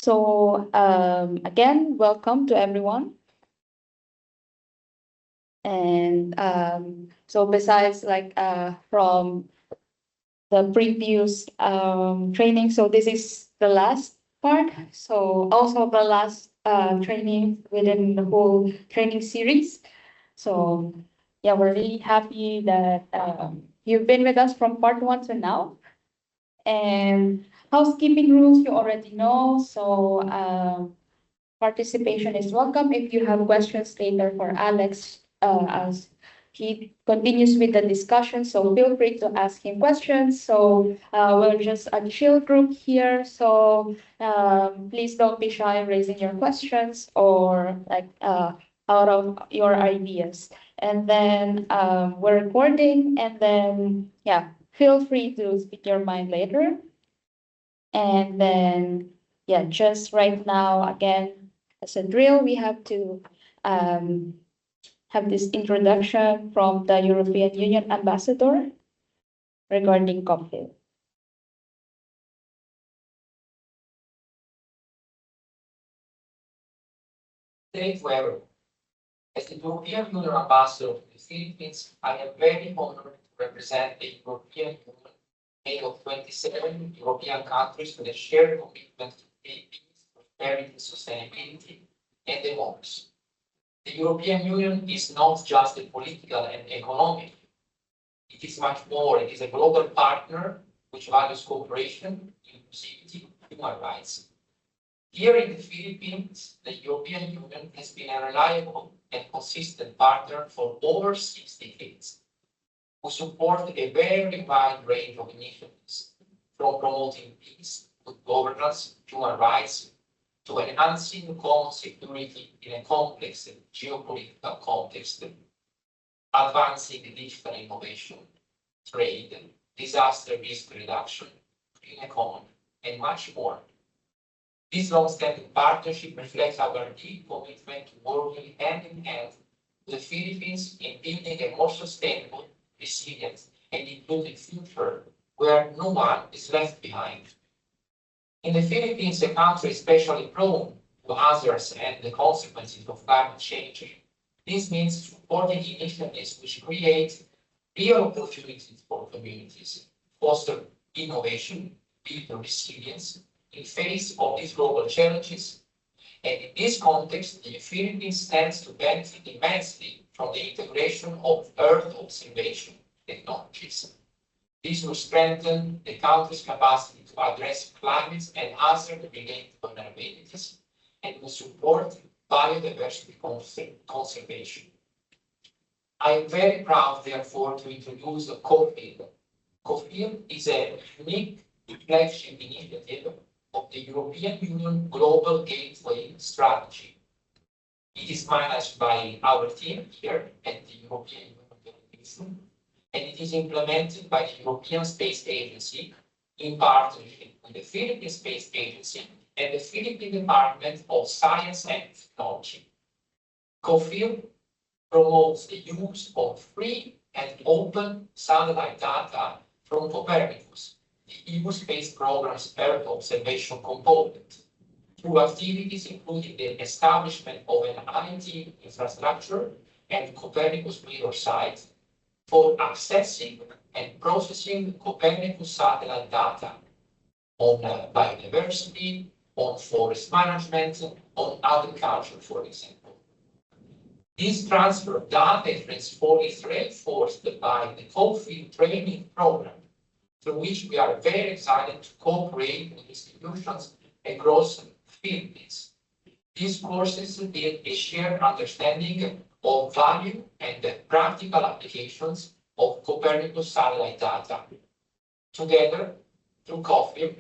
So again, welcome to everyone. And so besides from the previous training, so this is the last part. So also the last training within the whole training series. So yeah, we're really happy that you've been with us from part 1 to now. And housekeeping rules you already know. So participation is welcome. If you have questions later for Alex, as he continues with the discussion, so feel free to ask him questions. So we're just a chill group here. So please don't be shy raising your questions or out of your ideas. And then we're recording, and then yeah, feel free to speak your mind later. And then yeah, just right now again, as a drill, we have to have this introduction from the European Union ambassador regarding CopPhil. Thank you, everyone. As the European Union ambassador to the Philippines, I am very honored to represent the European Union, made of 27 European countries with a shared commitment to Philippines, prosperity, sustainability, and democracy. The European Union is not just a political and economic. It is much more. It is a global partner which values cooperation, inclusivity, human rights. Here in the Philippines, the European Union has been a reliable and consistent partner for over 6 decades, who support a very wide range of initiatives, from promoting peace, good governance, human rights, to enhancing common security in a complex geopolitical context, advancing digital innovation, trade, disaster risk reduction, green economy, and much more. This long-standing partnership reflects our deep commitment to working hand in hand with the Philippines in building a more sustainable, resilient, and inclusive future where no one is left behind. In the Philippines, a country especially prone to hazards and the consequences of climate change, this means supporting initiatives which create real opportunities for communities, foster innovation, build resilience in face of these global challenges. And in this context, the Philippines stands to benefit immensely from the integration of Earth observation technologies. This will strengthen the country's capacity to address climate and hazard-related vulnerabilities and will support biodiversity conservation. I am very proud, therefore, to introduce CopPhil. CopPhil is a unique flagship initiative of the European Union Global Gateway Strategy. It is managed by our team here at the European Union, and it is implemented by the European Space Agency in partnership with the Philippine Space Agency and the Philippine Department of Science and Technology. CopPhil promotes the use of free and open satellite data from Copernicus, the EU Space Program's Earth observation component, through activities including the establishment of an IT infrastructure and Copernicus mirror site for accessing and processing Copernicus satellite data on biodiversity, on forest management, on agriculture, for example. This transfer of data is reinforced by the CopPhil training program, through which we are very excited to cooperate with institutions across the Philippines. These courses build a shared understanding of value and the practical applications of Copernicus satellite data. Together, through CopPhil,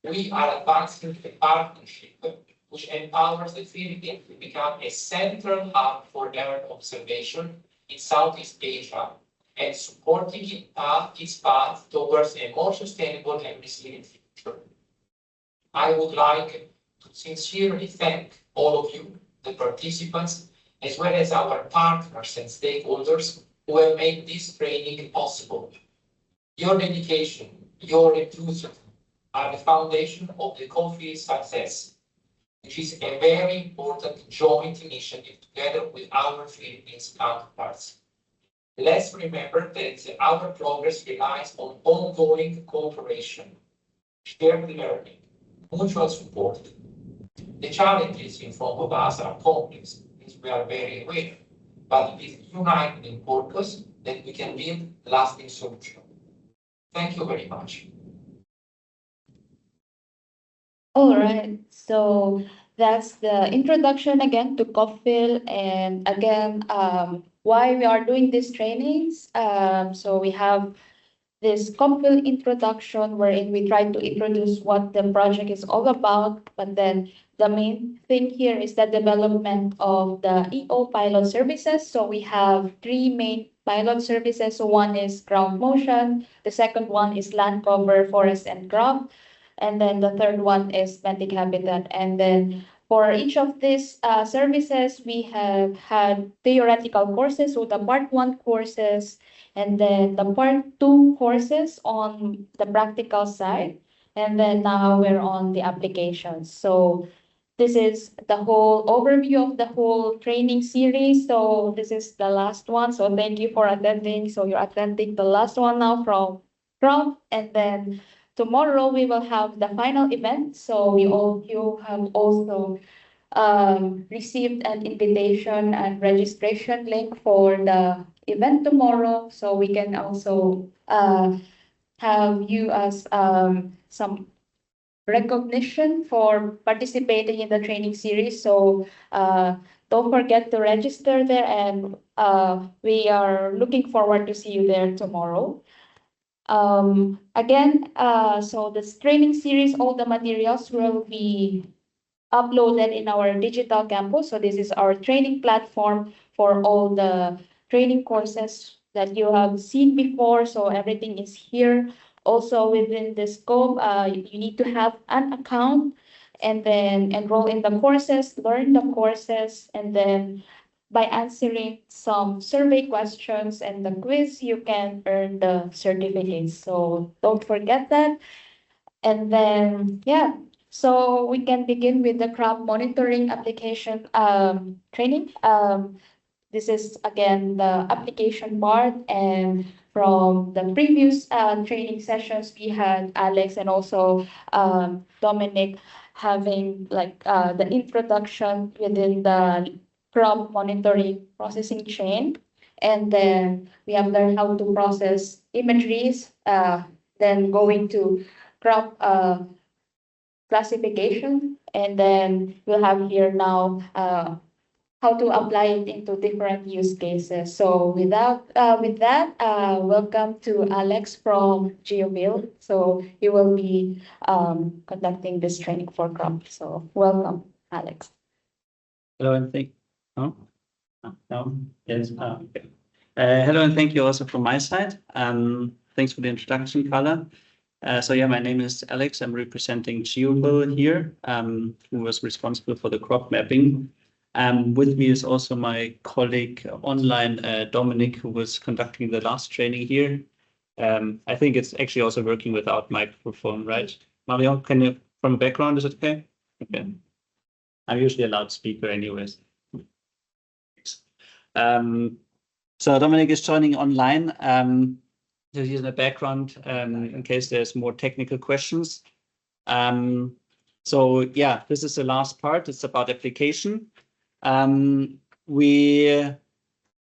we are advancing a partnership which empowers the Philippines to become a central hub for Earth observation in Southeast Asia and supporting its path towards a more sustainable and resilient future. I would like to sincerely thank all of you, the participants, as well as our partners and stakeholders who have made this training possible. Your dedication, your enthusiasm are the foundation of the CopPhil success, which is a very important joint initiative together with our Philippines counterparts. Let's remember that our progress relies on ongoing cooperation, shared learning, mutual support. The challenges in front of us are complex, as we are very aware, but it is united in purpose that we can build lasting solutions. Thank you very much. All right, so that's the introduction again to CopPhil, and again, why we are doing these trainings. So we have this CopPhil introduction wherein we try to introduce what the project is all about, but then the main thing here is the development of the EO pilot services. So we have three main pilot services. So one is ground motion, the second one is land cover, forest and crop, and then the third one is benthic habitat. And then for each of these services, we have had theoretical courses, so the part one courses, and then the part two courses on the practical side. And then now we're on the applications. So this is the whole overview of the whole training series. So this is the last one. So thank you for attending. So you're attending the last one now from, and then tomorrow we will have the final event. So you have also received an invitation and registration link for the event tomorrow. So we can also have you as some recognition for participating in the training series. So don't forget to register there, and we are looking forward to see you there tomorrow. Again, so this training series, all the materials will be uploaded in our digital campus. So this is our training platform for all the training courses that you have seen before. So everything is here. Also within the scope, you need to have an account and then enroll in the courses, learn the courses, and then by answering some survey questions and the quiz, you can earn the certificates. So don't forget that. And then, yeah, so we can begin with the crop monitoring application training. This is again the application part, and from the previous training sessions, we had Alex and also Dominic having like the introduction within the crop monitoring processing chain. And then we have learned how to process imageries, then going to crop classification, and then we'll have here now how to apply it into different use cases. So with that, welcome to Alex from GeoBuild. So you will be conducting this training for crop. So welcome, Alex. Hello and thank. Oh, no, yes. Okay. Hello and thank you also from my side. Thanks for the introduction, Carla. So yeah, my name is Alex. I'm representing GeoBuild here, who was responsible for the crop mapping. With me is also my colleague online, Dominic, who was conducting the last training here. I think it's actually also working without microphone, right? Mario, can you, from the background, is it okay? Okay. I'm usually a loudspeaker anyways. So Dominic is joining online. So he's in the background in case there's more technical questions. So yeah, this is the last part. It's about application. We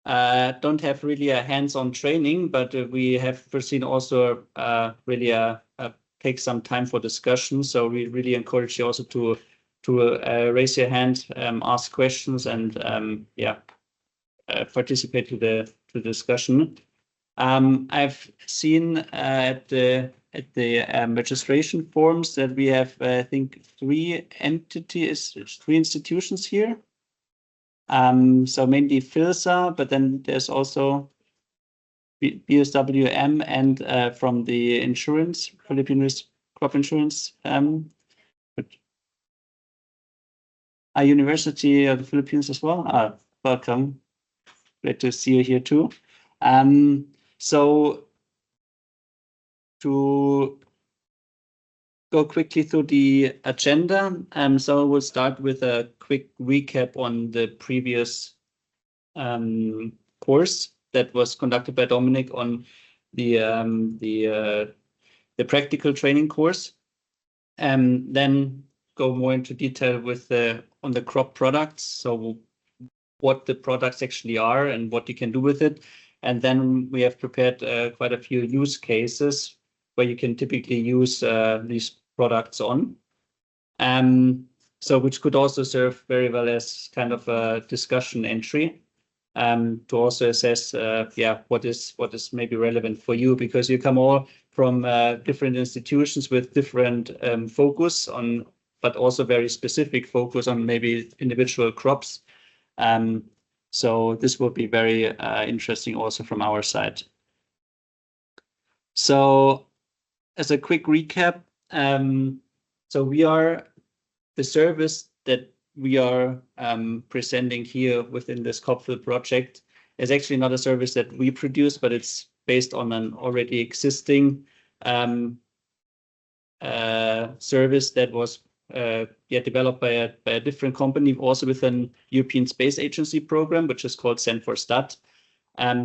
don't have really a hands-on training, but we have foreseen also really take some time for discussion. So we really encourage you also to raise your hand, ask questions, and yeah, participate to the discussion. I've seen at the registration forms that we have, I think, three institutions here. So mainly PhilSA, but then there's also BSWM and from the insurance, Philippines crop insurance, a University of the Philippines as well. Welcome. Great to see you here too. So to go quickly through the agenda. So we'll start with a quick recap on the previous course that was conducted by Dominic on the practical training course. Then go more into detail with on the crop products. So what the products actually are and what you can do with it. And then we have prepared quite a few use cases where you can typically use these products on. So which could also serve very well as kind of a discussion entry to also assess what is maybe relevant for you, because you come all from different institutions with different focus on, but also very specific focus on maybe individual crops. So this will be very interesting also from our side. So as a quick recap, so we are the service that we are presenting here within this CopPhil project is actually not a service that we produce, but it's based on an already existing service that was developed by a different company, also with an European Space Agency program, which is called Send4Stat.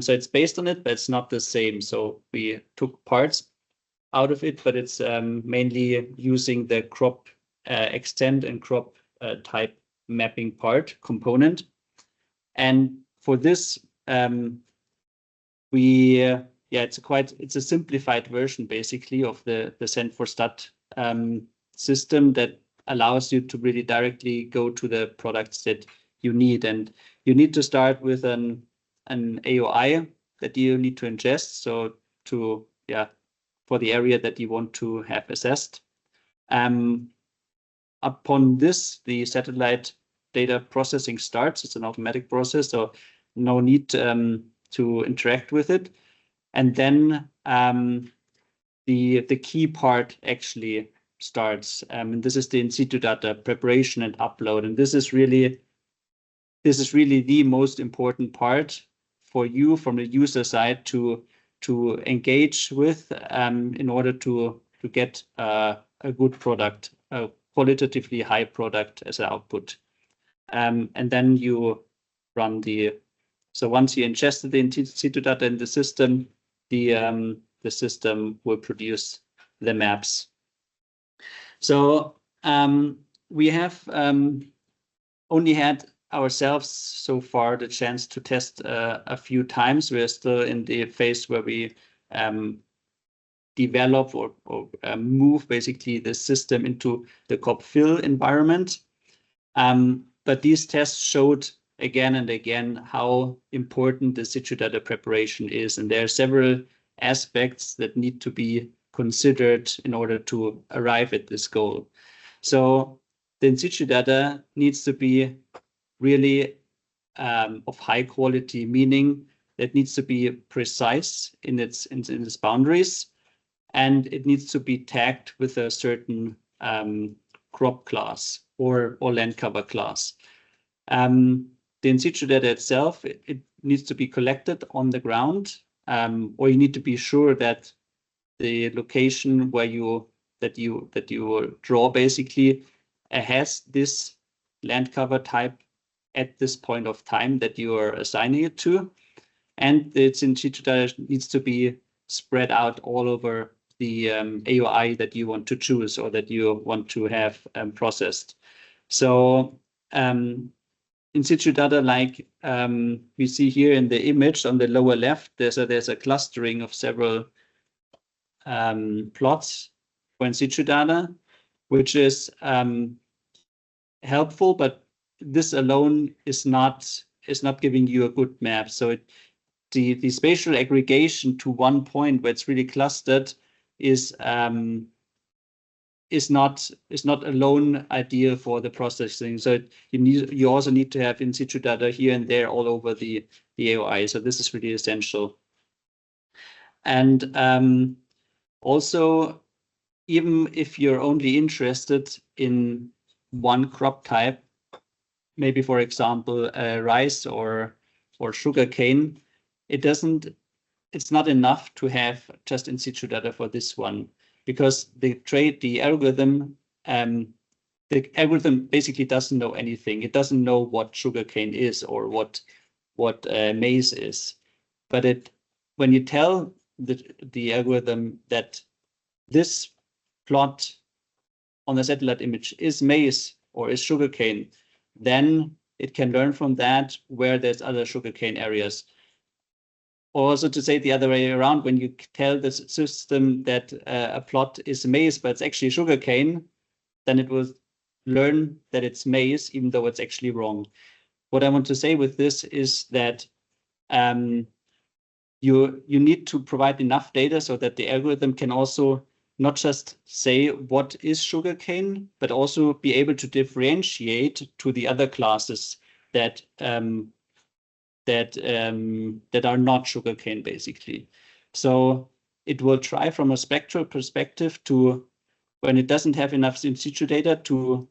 So it's based on it, but it's not the same. So we took parts out of it, but it's mainly using the crop extent and crop type mapping part component. And for this, it's a simplified version basically of the Send4Stat system that allows you to really directly go to the products that you need. And you need to start with an AOI that you need to ingest. So for the area that you want to have assessed. Upon this, the satellite data processing starts. It's an automatic process, so no need to interact with it. And then the key part actually starts. And this is the in situ data preparation and upload. And this is really the most important part for you from the user side to engage with in order to get a good product, a qualitatively high product as an output. And then you run so once you ingested the in situ data in the system, the system will produce the maps. So we have only had ourselves so far the chance to test a few times. We're still in the phase where we develop or move basically the system into the CopPhil environment. But these tests showed again and again how important the situ data preparation is. And there are several aspects that need to be considered in order to arrive at this goal. So the in situ data needs to be really of high quality, meaning that needs to be precise in its boundaries, and it needs to be tagged with a certain crop class or land cover class. The in situ data itself, it needs to be collected on the ground, or you need to be sure that the location where that you draw basically has this land cover type at this point of time that you are assigning it to, and its in situ data needs to be spread out all over the AOI that you want to choose or that you want to have processed. So in situ data, like we see here in the image on the lower left, there's a clustering of several plots for in situ data, which is helpful, but this alone is not giving you a good map. So the spatial aggregation to one point where it's really clustered is not alone ideal for the processing. So you also need to have in situ data here and there all over the AOI. So this is really essential. And also, even if you're only interested in one crop type, maybe for example rice or sugarcane, it's not enough to have just in situ data for this one. because the algorithm basically doesn't know anything. It doesn't know what sugarcane is or what maize is. But when you tell the algorithm that this plot on the satellite image is maize or is sugarcane, then it can learn from that where there's other sugarcane areas. Also, to say the other way around, when you tell the system that a plot is maize, but it's actually sugarcane, then it will learn that it's maize, even though it's actually wrong. What I want to say with this is that you need to provide enough data so that the algorithm can also not just say what is sugarcane, but also be able to differentiate to the other classes that are not sugarcane, basically. So it will try from a spectral perspective to, when it doesn't have enough in situ data, to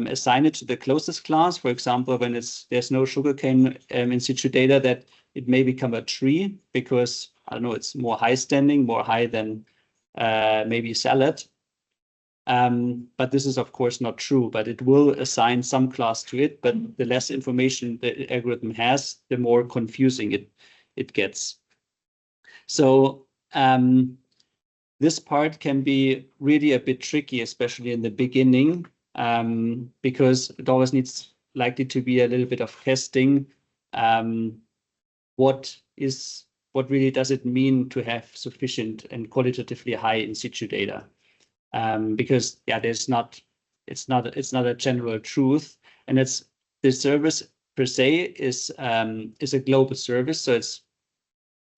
assign it to the closest class. For example, when there's no sugarcane in situ data, that it may become a tree because, I don't know, it's more high standing, more high than maybe salad. But this is of course not true, but it will assign some class to it, but the less information the algorithm has, the more confusing it gets. So this part can be really a bit tricky, especially in the beginning, because it always needs likely to be a little bit of testing. What really does it mean to have sufficient and qualitatively high in situ data? Because it's not a general truth, and the service per se is a global service, so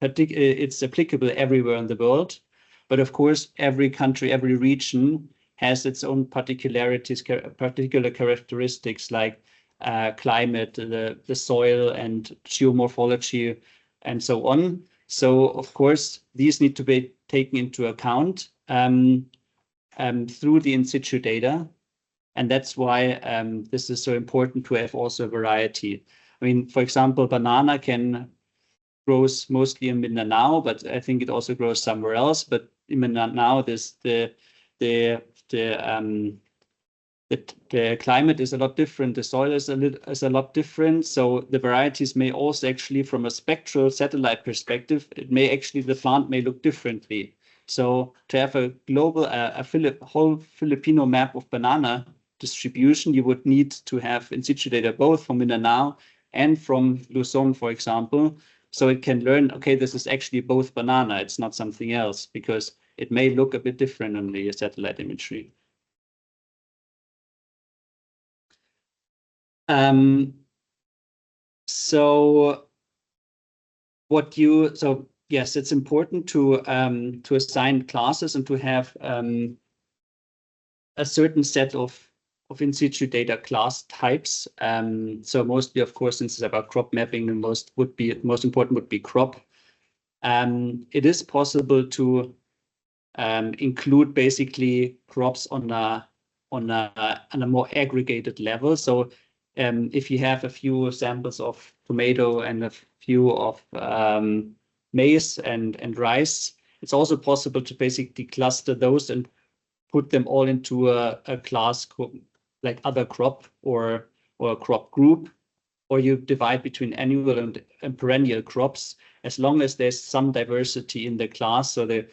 it's applicable everywhere in the world. But of course, every country, every region has its own particularities, particular characteristics like climate, the soil, and geomorphology, and so on. So of course, these need to be taken into account through the in situ data. And that's why this is so important to have also a variety. I mean, for example, banana grows mostly in Mindanao, but I think it also grows somewhere else. But in Mindanao, the climate is a lot different. The soil is a lot different. So the varieties may also actually, from a spectral satellite perspective, the plant may look differently. So to have a global, whole Filipino map of banana distribution, you would need to have in situ data both from Mindanao and from Luzon, for example. So it can learn, okay, this is actually both banana, it's not something else, because it may look a bit different on the satellite imagery. Yes, it's important to assign classes and to have a certain set of in situ data class types. So mostly, of course, since it's about crop mapping, the most important would be crop. It is possible to include basically crops on a more aggregated level. So if you have a few samples of tomato and a few of maize and rice, it's also possible to basically cluster those and put them all into a class like other crop or a crop group, or you divide between annual and perennial crops, as long as there's some diversity in the class, so the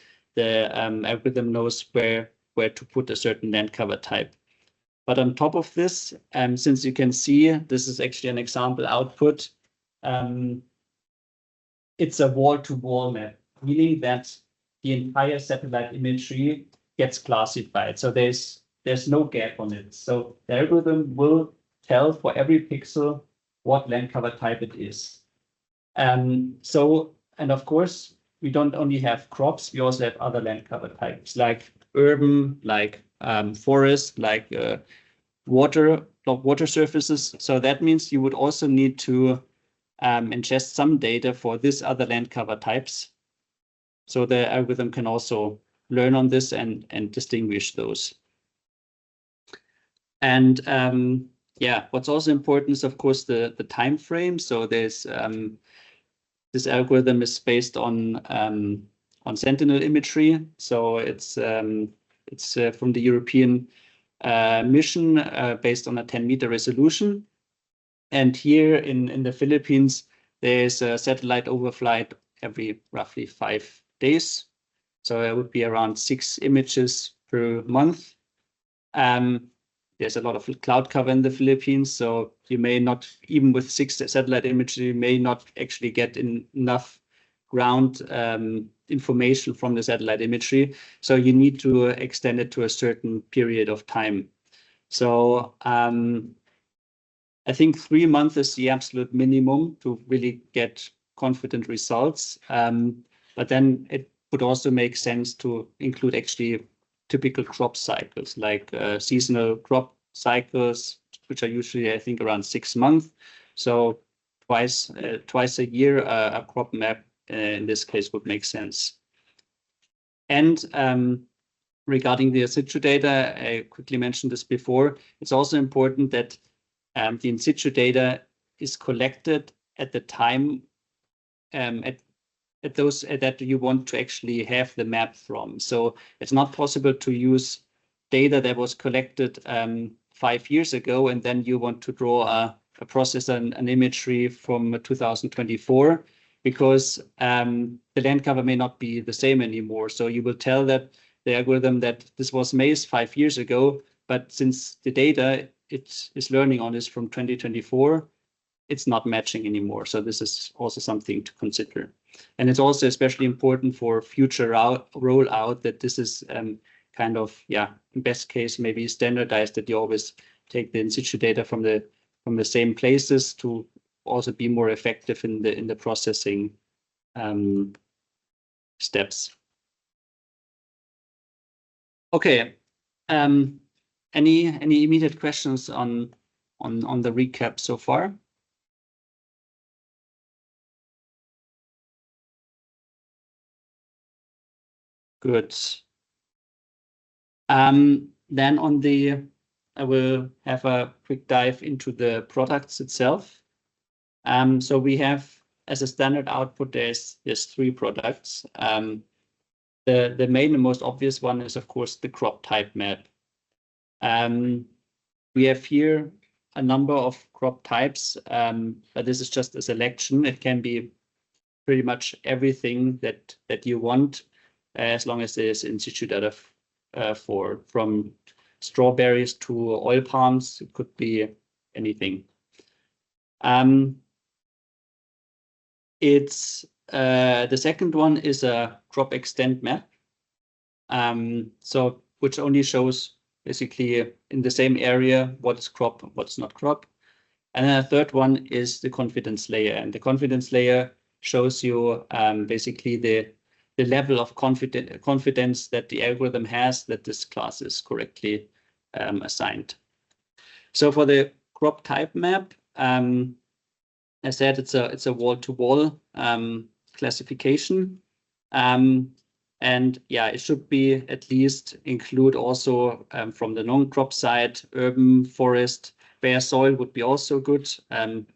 algorithm knows where to put a certain land cover type. But on top of this, since you can see, this is actually an example output. It's a wall-to-wall map, meaning that the entire satellite imagery gets classified. So there's no gap on it. So the algorithm will tell for every pixel what land cover type it is. And of course, we don't only have crops, we also have other land cover types like urban, like forest, like water surfaces. So that means you would also need to ingest some data for this other land cover types. So the algorithm can also learn on this and distinguish those. And what's also important is, of course, the time frame. So there's this algorithm is based on sentinel imagery. So it's from the European mission based on a 10-meter resolution. And here in the Philippines, there's a satellite overflight every roughly 5 days. So it would be around 6 images per month. There's a lot of cloud cover in the Philippines, so you may not, even with 6 satellite images, you may not actually get enough ground information from the satellite imagery. So you need to extend it to a certain period of time. So I think 3 months is the absolute minimum to really get confident results. But then it would also make sense to include actually typical crop cycles, like seasonal crop cycles, which are usually, I think, around 6 months. So twice a year, a crop map in this case would make sense. And regarding the in situ data, I quickly mentioned this before. It's also important that the in situ data is collected at the time at those that you want to actually have the map from. So it's not possible to use data that was collected 5 years ago, and then you want to draw a process and an imagery from 2024, because the land cover may not be the same anymore. So you will tell that the algorithm that this was maize 5 years ago, but since the data it is learning on is from 2024, it's not matching anymore. So this is also something to consider. And it's also especially important for future rollout that this is kind of, in best case, maybe standardized, that you always take the in situ data from the same places to also be more effective in the processing steps. Okay. Any immediate questions on the recap so far? Good. Then I will have a quick dive into the products itself. So we have, as a standard output, there's 3 products. The main and most obvious one is, of course, the crop type map. We have here a number of crop types, but this is just a selection. It can be pretty much everything that you want, as long as there's in situ data from strawberries to oil palms. It could be anything. It's the second one is a crop extent map, so which only shows basically in the same area what is crop, what's not crop. And then the third one is the confidence layer, and the confidence layer shows you basically the level of confidence that the algorithm has that this class is correctly assigned. So for the crop type map, I said it's a wall-to-wall classification, and it should be at least include also from the non-crop side, urban, forest, bare soil would be also good,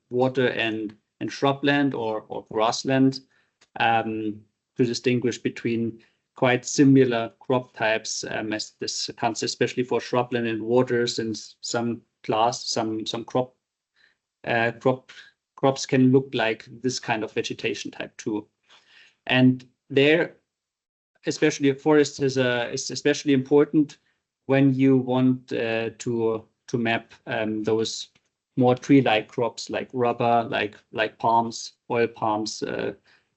water and shrubland or grassland, to distinguish between quite similar crop types, as this counts especially for shrubland and water, since some crops can look like this kind of vegetation type too. And there, especially forest is especially important when you want to map those more tree-like crops like rubber, like palms, oil palms.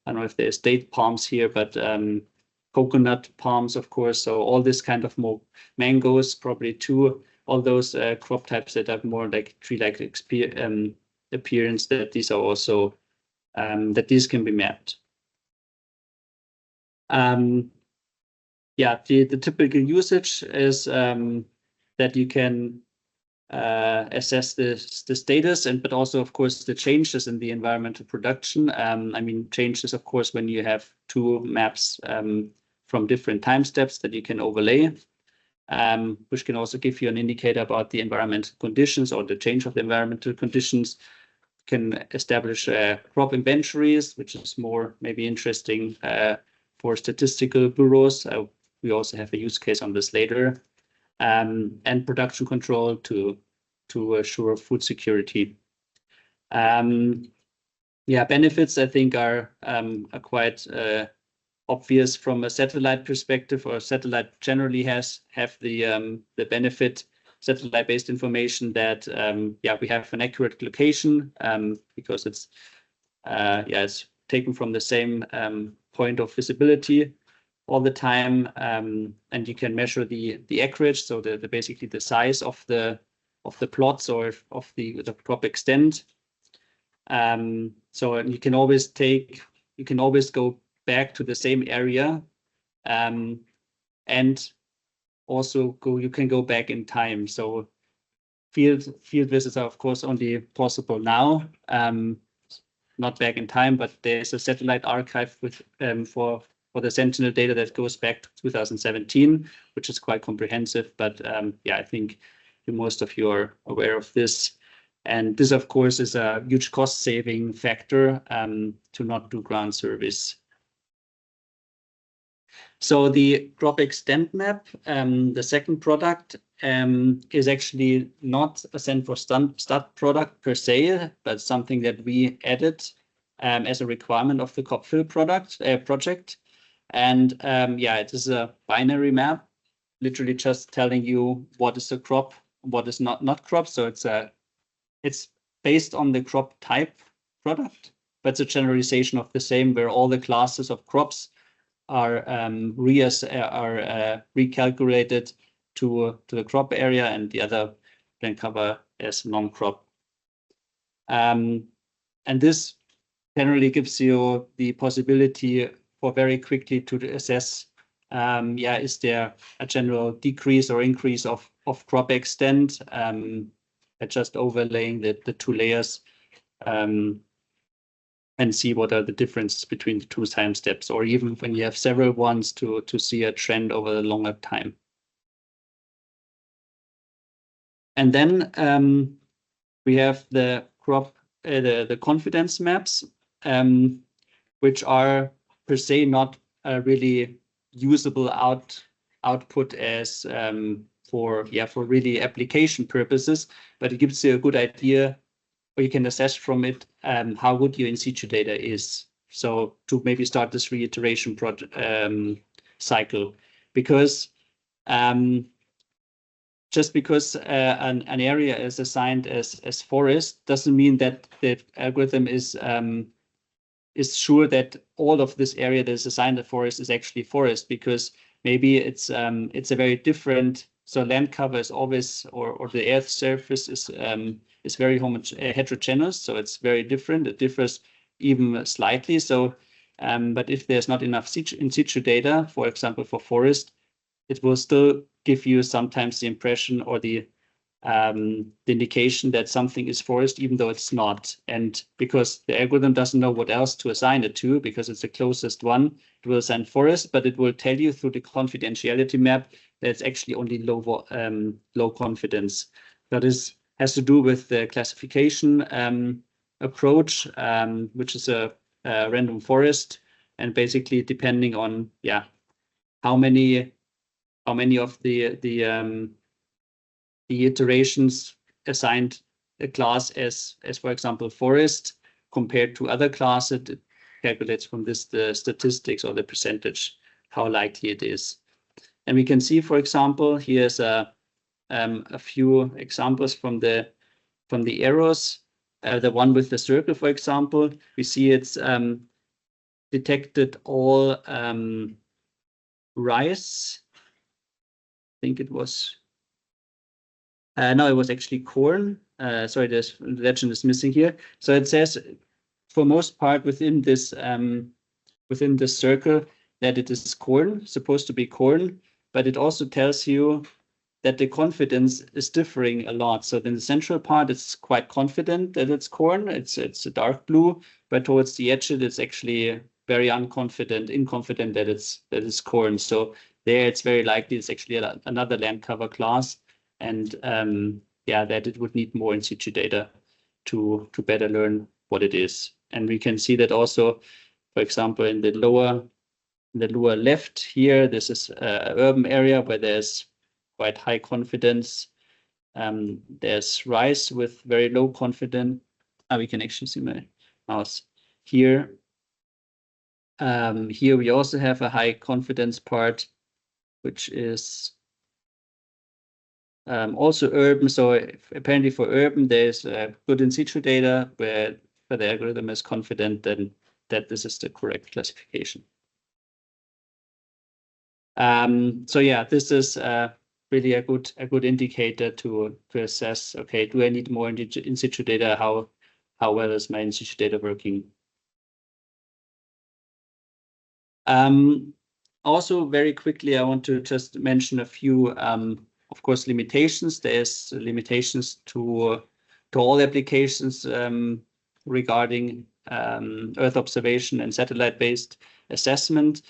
I don't know if there's date palms here, but coconut palms, of course. So all this kind of more mangoes, probably too. All those crop types that have more like tree-like appearance, that these are also that these can be mapped. The typical usage is that you can assess the status, but also, of course, the changes in the environmental production. I mean, changes, of course, when you have 2 maps from different time steps that you can overlay, which can also give you an indicator about the environmental conditions or the change of the environmental conditions. Can establish crop inventories, which is more maybe interesting for statistical bureaus. We also have a use case on this later, and production control to assure food security. Yeah, benefits I think are quite obvious from a satellite perspective, or satellite generally have the benefit, satellite-based information, that yeah, we have an accurate location because it's it's taken from the same point of visibility all the time, and you can measure the acreage, so the basically the size of the plots or of the crop extent. So you can always go back to the same area, and also you can go back in time. So field visits are of course only possible now, not back in time, but there's a satellite archive with for the Sentinel data that goes back to 2017, which is quite comprehensive. But yeah, I think most of you are aware of this. And this, of course, is a huge cost-saving factor to not do ground service. So the crop extent map, the second product, is actually not a Send4Stat product per se, but something that we added as a requirement of the CopPhil project. And yeah, it is a binary map, literally just telling you what is a crop, what is not crop. So it's based on the crop type product, but it's a generalization of the same, where all the classes of crops are recalculated to the crop area, and the other can cover as non-crop. And this generally gives you the possibility for very quickly to assess, yeah, is there a general decrease or increase of crop extent, just overlaying the two layers, and see what are the differences between the two time steps, or even when you have several ones, to see a trend over a longer time. And then we have the crop, the confidence maps, which are per se not really usable output as for really application purposes, but it gives you a good idea, or you can assess from it how good your in situ data is. So to maybe start this reiteration cycle, because just because an area is assigned as forest doesn't mean that the algorithm is sure that all of this area that is assigned a forest is actually forest, because maybe it's a very different. So land cover is always, or the earth surface is very heterogeneous, so it's very different. It differs even slightly. So, but if there's not enough in situ data, for example, for forest, it will still give you sometimes the impression or the indication that something is forest, even though it's not. And because the algorithm doesn't know what else to assign it to, because it's the closest one, it will assign forest, but it will tell you through the confidentiality map that it's actually only low confidence. That has to do with the classification approach, which is a random forest, and basically depending on how many of the iterations assigned a class as for example forest compared to other classes, it calculates from this the statistics or the percentage how likely it is. And we can see, for example, here's a few examples from the arrows. The one with the circle, for example, we see it's detected all rice. I think it was. No, it was actually corn. Sorry, the legend is missing here. So it says, for most part within this circle, that it is corn, supposed to be corn, but it also tells you that the confidence is differing a lot. So in the central part, it's quite confident that it's corn. It's a dark blue, but towards the edge, it's actually very inconfident that it's corn. So there, it's very likely it's actually another land cover class, and that it would need more in situ data to better learn what it is. And we can see that also, for example, in the lower in the lower left here, this is an urban area where there's quite high confidence. There's rice with very low confidence. We can actually see my mouse here. Here we also have a high confidence part, which is also urban. So apparently for urban, there's good in situ data where the algorithm is confident then that this is the correct classification. So yeah, this is really a good indicator to assess. Okay, do I need more in situ data? How well is my in situ data working? Also, very quickly, I want to just mention a few, of course, limitations. There's limitations to all applications regarding Earth observation and satellite-based assessment.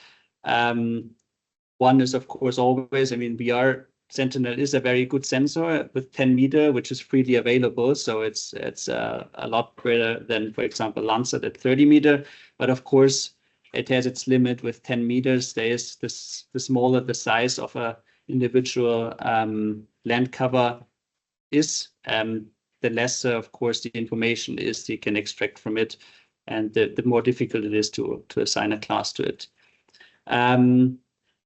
One is, of course, always, I mean, Sentinel is a very good sensor with 10 meter, which is freely available. So it's a lot better than, for example, Landsat at 30 meter. But of course, it has its limit with 10 meters. There is the smaller the size of a individual land cover is, the lesser, of course, the information is you can extract from it, and the more difficult it is to assign a class to it.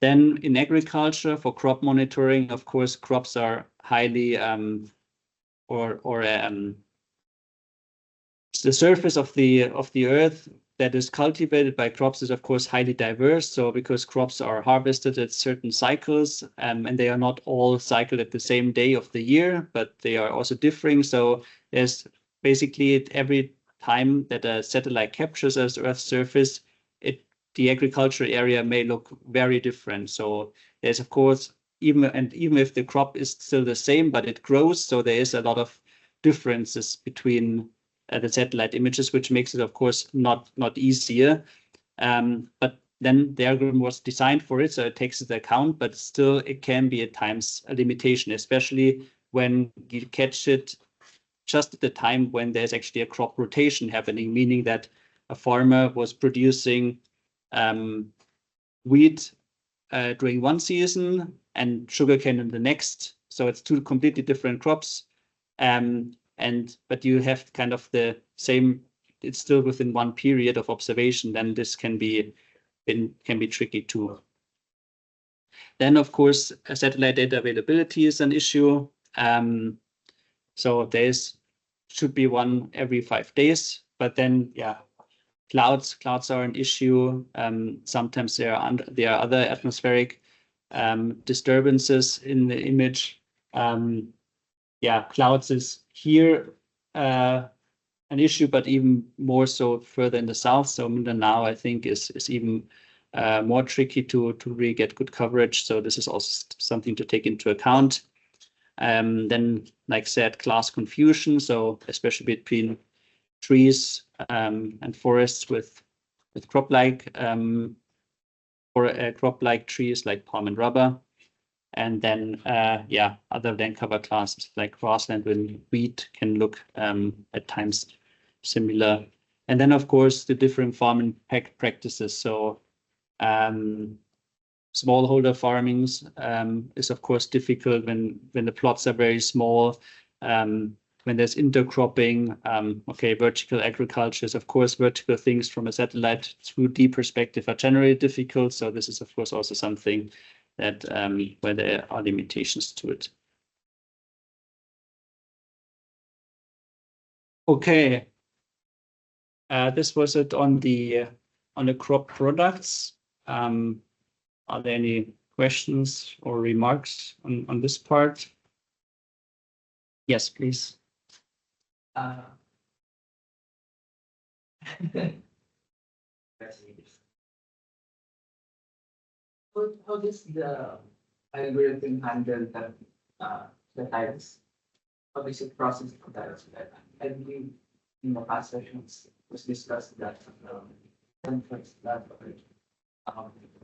Then in agriculture for crop monitoring, of course, crops are highly the surface of the earth that is cultivated by crops is of course highly diverse. So because crops are harvested at certain cycles, and they are not all cycled at the same day of the year, but they are also differing. So there's basically every time that a satellite captures as Earth's surface, the agricultural area may look very different. So there's of course even if the crop is still the same, but it grows, so there is a lot of differences between the satellite images, which makes it, of course, not easier. But then the algorithm was designed for it, so it takes into account, but still it can be at times a limitation, especially when you catch it just at the time when there's actually a crop rotation happening, meaning that a farmer was producing wheat during one season and sugarcane in the next. So it's two completely different crops. But you have kind of the same, it's still within one period of observation, then this can be tricky too. Then, of course, satellite data availability is an issue. So there's should be one every 5 days, but then, yeah, clouds are an issue. Sometimes there are other atmospheric disturbances in the image. Yeah, clouds is here an issue, but even more so further in the south. So Mindanao, I think, is even more tricky to really get good coverage. So this is also something to take into account. Then, like I said, class confusion. So especially between trees and forests with crop-like crop-like trees like palm and rubber. And then, yeah, other land cover classes like grassland and wheat can look at times similar. And then, of course, the different farming practices. So smallholder farmings is, of course, difficult when the plots are very small. When there's intercropping, okay, vertical agriculture is, of course, vertical things from a satellite 2D perspective are generally difficult. So this is, of course, also something that where there are limitations to it. Okay, this was it on the crop products. Are there any questions or remarks on this part? Yes, please. How does the algorithm handle the tiles? How does it process the tiles? I believe in the past sessions was discussed that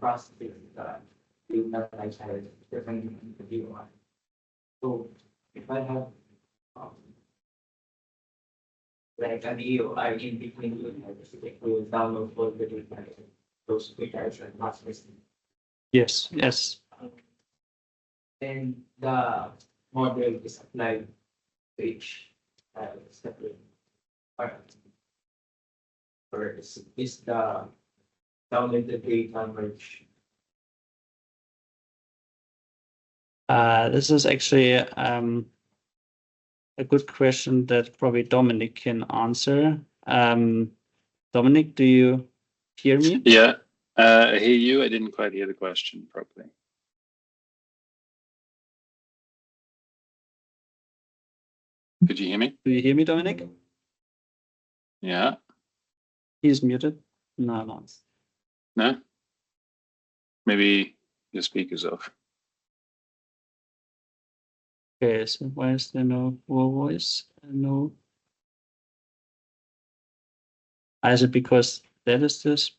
processing the tiles depending on the view. So if I have like an EOI in between, I will download all the data. those figures and not missing. Yes, yes. Then the model is applied to each separate part. Or is the downloaded data merged? This is actually a good question that probably Dominic can answer. Dominic, do you hear me? Yeah, I hear you. I didn't quite hear the question properly. Could you hear me? Do you hear me, Dominic? Yeah, He's muted. No, no. no? Maybe your speaker's off. Okay, so why is there no voice? No. Is it because that is this?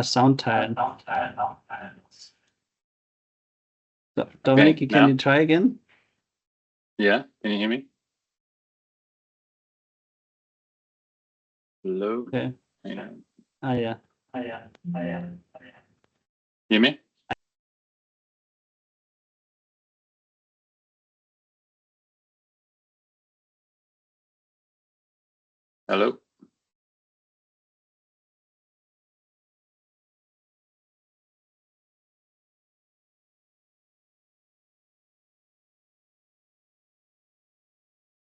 Sound tile. Dominic, Okay, can now? you try again? Yeah, can you hear me? Hello? Okay. Yeah. Yeah. Hear me? Hello?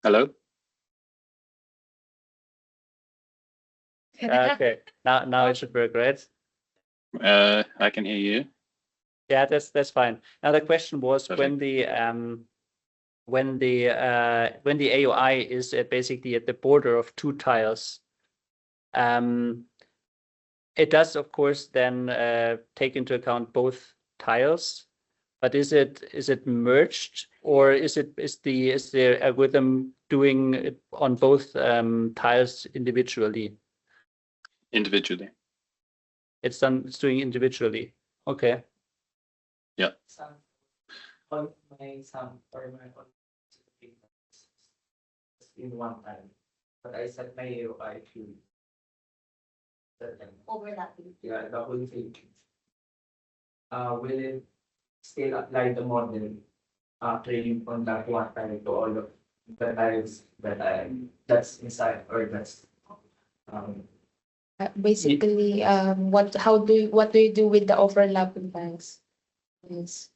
Hello? Okay. Now it should work, right? I can hear you. Yeah, that's fine. Now the question was Perfect. when the AOI is basically at the border of two tiles. It does, of course, then take into account both tiles, but is it merged, or is the algorithm doing it on both tiles individually? Individually. It's doing individually. Okay. Yeah. On my sum or my in one time, but I set my AOI to Overlapping. yeah, the whole thing. Will it still apply the model training on that one time to all of the tiles that's inside or that's um Basically, what do you do with the overlapping tiles? Yes,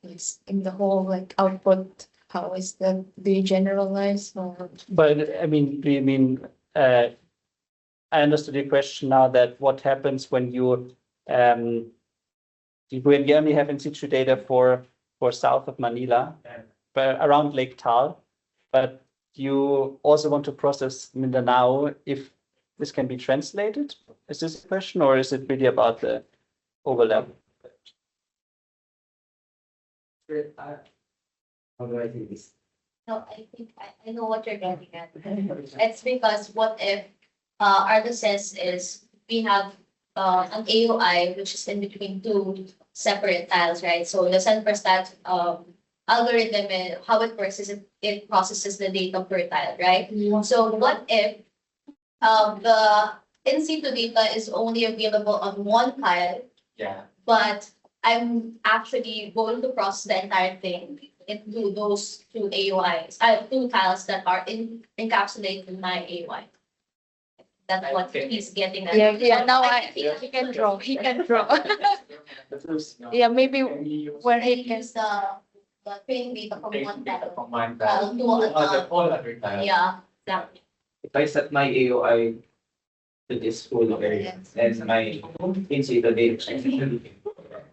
yes, in the whole like output, how is that? Do you generalize or? But I mean, do you mean I understood your question now that what happens when you only have in situ data for south of Manila, but around Lake Tal, but you also want to process Mindanao if this can be translated? Is this a question, or is it really about the overlap? how do I do this? No, I think I know what you're getting at. It's because what if our sense is we have an AOI which is in between two separate tiles, right? So the send per stat algorithm and how it works is it processes the data per tile, right? So what if the in situ data is only available on one tile, Yeah. but I'm actually going to process the entire thing into those two AOIs, two tiles that are encapsulated in my AOI. That's what he's getting at. Yeah. Now think he can draw. He can draw. Yeah, maybe where he can. use the training data from one tile. From one tile. To All other tiles. yeah, exactly. If I set my AOI to this full area and my inside the data,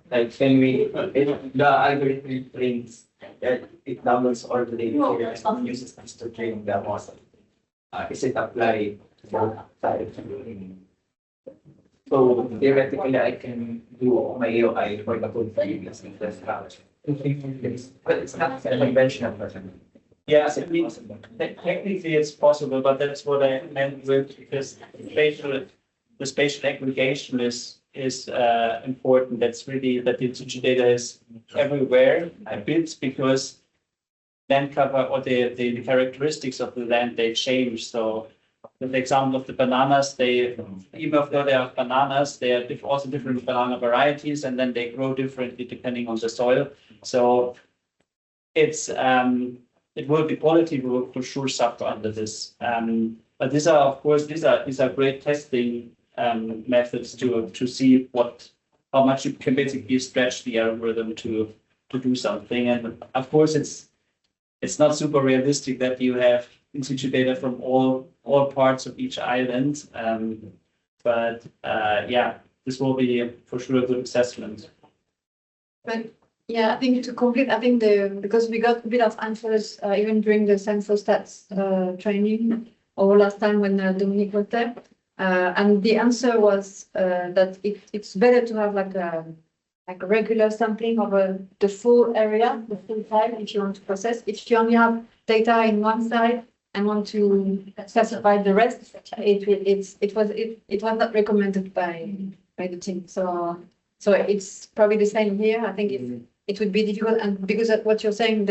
like when the algorithm trains that it downloads all the data here and uses this to train the model. Is it applied to both sides? So theoretically, I can do my AOI for the full previous class. But it's not a conventional version. Yeah, technically it's possible, but that's what I meant with because the spatial aggregation is important. That's really that the situ data is everywhere a bit because land cover or the characteristics of the land, they change. So the example of the bananas, even though they are bananas, they are also different banana varieties, and then they grow differently depending on the soil. So it's it will be quality will for sure suffer under this. But these are, of course, these are great testing methods to see how much you can basically stretch the algorithm to do something. And of course, it's not super realistic that you have in situ data from all parts of each island. But yeah, this will be for sure a good assessment. But yeah, I think to complete, I think because we got a bit of answers even during the census stats training or last time when Dominique was there, and the answer was that it's better to have like a regular sampling of the full area, the full site, if you want to process. If you only have data in one side and want to specify the rest, it was not recommended by the team. So it's probably the same here. I think it would be difficult, and because of what you're saying,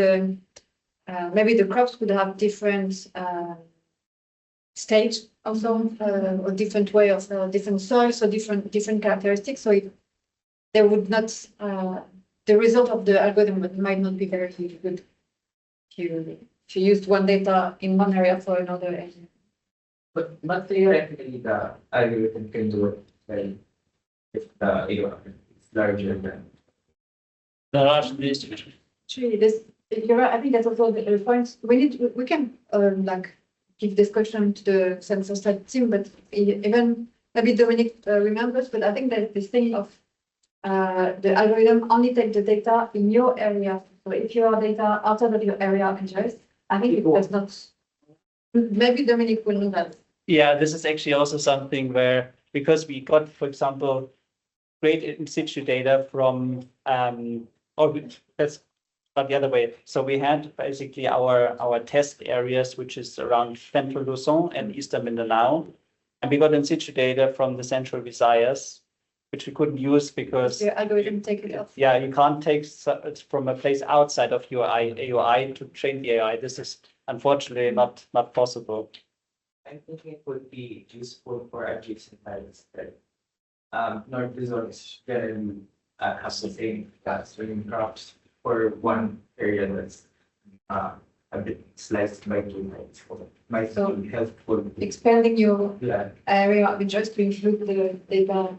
maybe the crops would have different stage also, or different way of different soils, so different characteristics. So they would not, the result of the algorithm might not be very good if you used one data in one area for another area. But theoretically, the algorithm can do it well if the AOI is larger than. The large distribution. Actually, you're right. I think that's also the point. We can like give this question to the census stat team, but even maybe Dominique remembers, but I think that this thing of the algorithm only take the data in your area. So if your data outside of your area of interest, I think it does not. Maybe Dominique will know that. Yeah, this is actually also something where, because we got, for example, great in situ data from that's not the other way. So we had basically our test areas, which is around central Luzon and eastern Mindanao, and we got in situ data from the central Visayas, which we couldn't use because the algorithm take it off. Yeah, you can't take it from a place outside of your AOI to train the AI. This is unfortunately not possible. I think it would be useful for adjacent tiles that North Luzon is generally has the same swinging crops for one area that's a bit sliced by two tiles. Might be helpful. Expanding your Yeah. area of interest to include the data.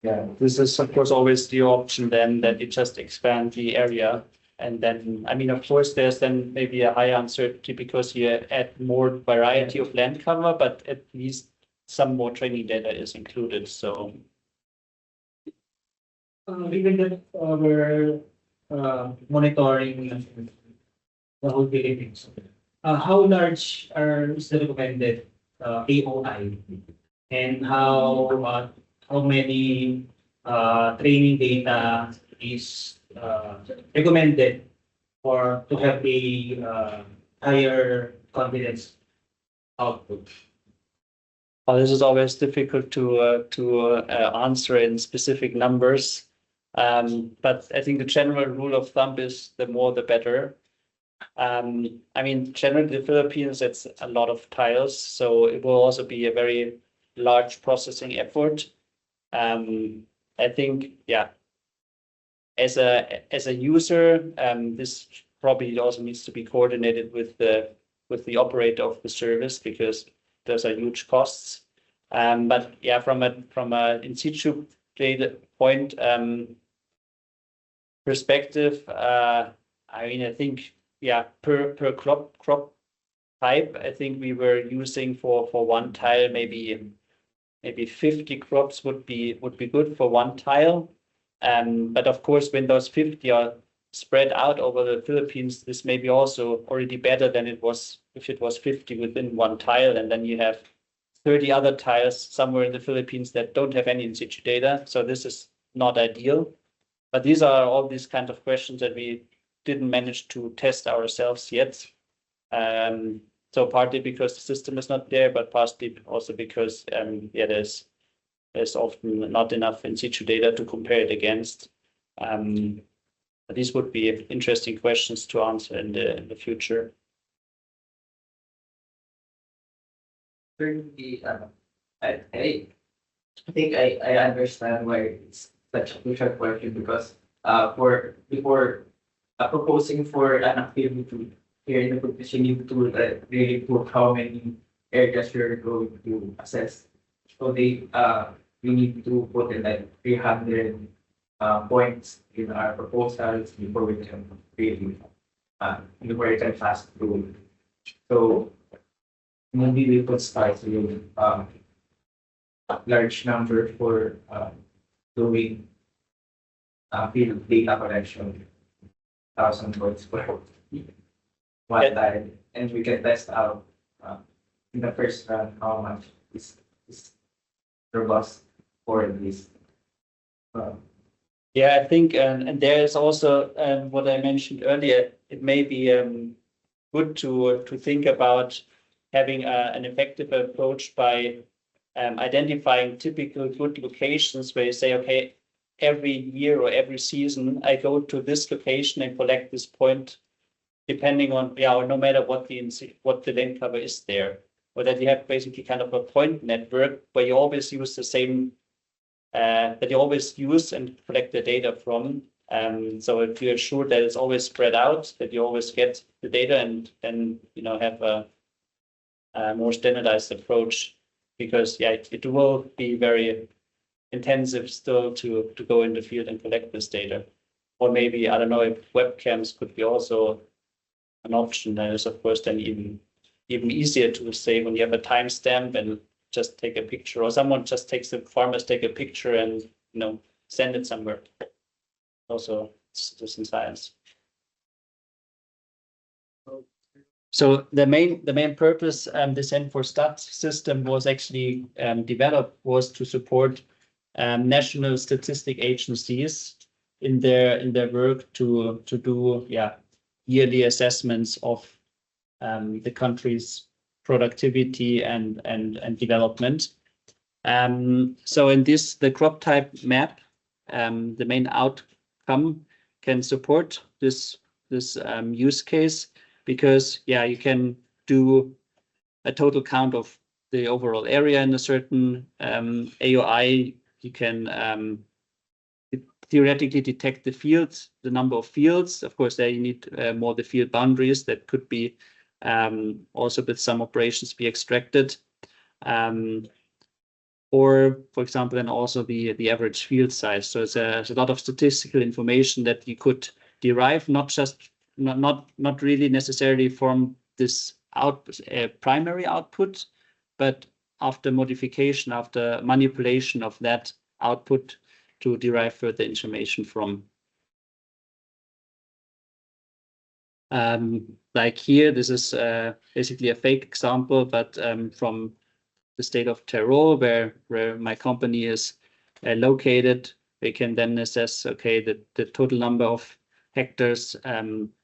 Yeah, this is of course always the option then that you just expand the area. And then, I mean, of course, there's then maybe a higher uncertainty because you add more variety of land cover, but at least some more training data is included. So given that we're monitoring the whole Philippines, how large is the recommended AOI, and how many training data is recommended to have a higher confidence output? well, this is always difficult to answer in specific numbers. But I think the general rule of thumb is the more the better. I mean, generally the Philippines, it's a lot of tiles, so it will also be a very large processing effort. I think, yeah, as a user, this probably also needs to be coordinated with the operator of the service because those are huge costs. But yeah, from a in situ data point perspective, I mean, I think, yeah, per crop type, I think we were using for one tile maybe 50 crops would be good for one tile. But of course, when those 50 are spread out over the Philippines, this may be also already better than it was if it was 50 within one tile, and then you have 30 other tiles somewhere in the Philippines that don't have any in situ data. So this is not ideal. But these are all these kind of questions that we didn't manage to test ourselves yet. So partly because the system is not there, but partly also because yeah, there's often not enough in situ data to compare it against. these would be interesting questions to answer in the future. Certainly, I think I understand why it's such a crucial question because for before proposing for an activity here in the province, you need to really put how many areas you're going to assess. So we need to put in like 300 points in our proposals before we can really before we can pass through. So maybe we could start with a large number for doing field data collection, 1,000 points per one time, and we can test out in the first round how much is robust for this. Yeah, I think, and there is also what I mentioned earlier. It may be good to think about having an effective approach by identifying typical good locations where you say, okay, every year or every season I go to this location and collect this point, depending on or no matter what the lane cover is there, or that you have basically kind of a point network where you always use the same that you always use and collect the data from. So if you're sure that it's always spread out, that you always get the data and then have a more standardized approach, because it will be very intensive still to go in the field and collect this data. Or maybe, I don't know, if webcams could be also an option. That is of course then even easier to say when you have a timestamp and just take a picture, or someone just takes the farmers take a picture and send it somewhere. Also, it's just in science. So the main purpose the Sen4Stat system was actually developed was to support national statistic agencies in their work to do yearly assessments of the country's productivity and development. So in this, the crop type map, the main outcome can support this use case, because you can do a total count of the overall area in a certain AOI. You can theoretically detect the fields, the number of fields. Of course, there you need more the field boundaries that could be also with some operations be extracted. Or, for example, then also the average field size. So there's a lot of statistical information that you could derive, not really necessarily from this primary output, but after modification, after manipulation of that output to derive further information from. Like here, this is basically a fake example, but from the state of Tyrol, where my company is located, we can then assess, okay, the total number of hectares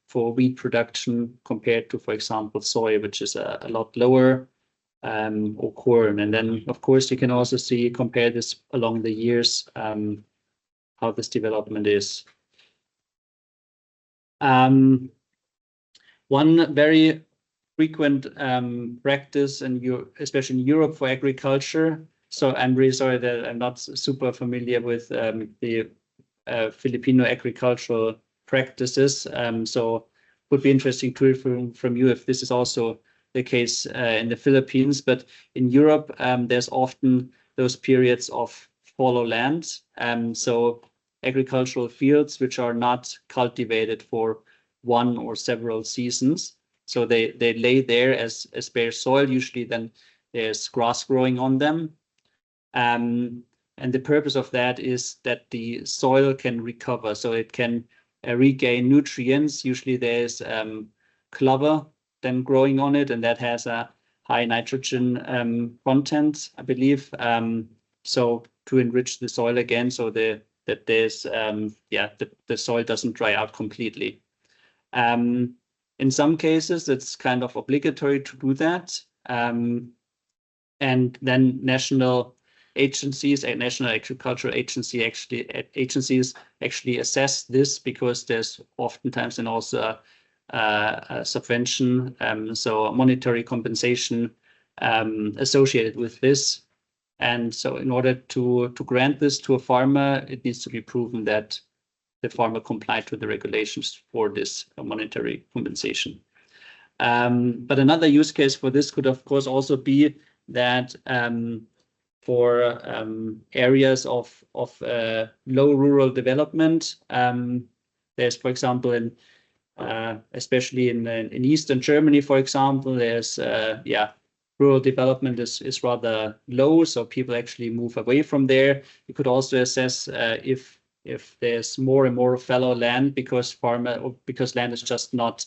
for wheat production compared to, for example, soy, which is a lot lower, or corn. And then, of course, you can also compare this along the years, how this development is. One very frequent practice, especially in Europe, for agriculture. So I'm really sorry that I'm not super familiar with the Filipino agricultural practices. So it would be interesting to hear from you if this is also the case in the Philippines. But in Europe, there's often those periods of fallow land. So agricultural fields which are not cultivated for one or several seasons. So they lay there as bare soil. Usually then there's grass growing on them. And the purpose of that is that the soil can recover, so it can regain nutrients. Usually there's clover then growing on it, and that has a high nitrogen content, I believe. So to enrich the soil again, so that there's the soil doesn't dry out completely. In some cases, it's kind of obligatory to do that. And then national agencies and national agricultural agencies actually assess this, because there's oftentimes and also a subvention, so monetary compensation associated with this. And so in order to grant this to a farmer, it needs to be proven that the farmer complied with the regulations for this monetary compensation. But another use case for this could, of course, also be that for areas of low rural development, there's, for example, especially in Eastern Germany, for example, there's rural development is rather low, so people actually move away from there. You could also assess if there's more and more fallow land because land is just not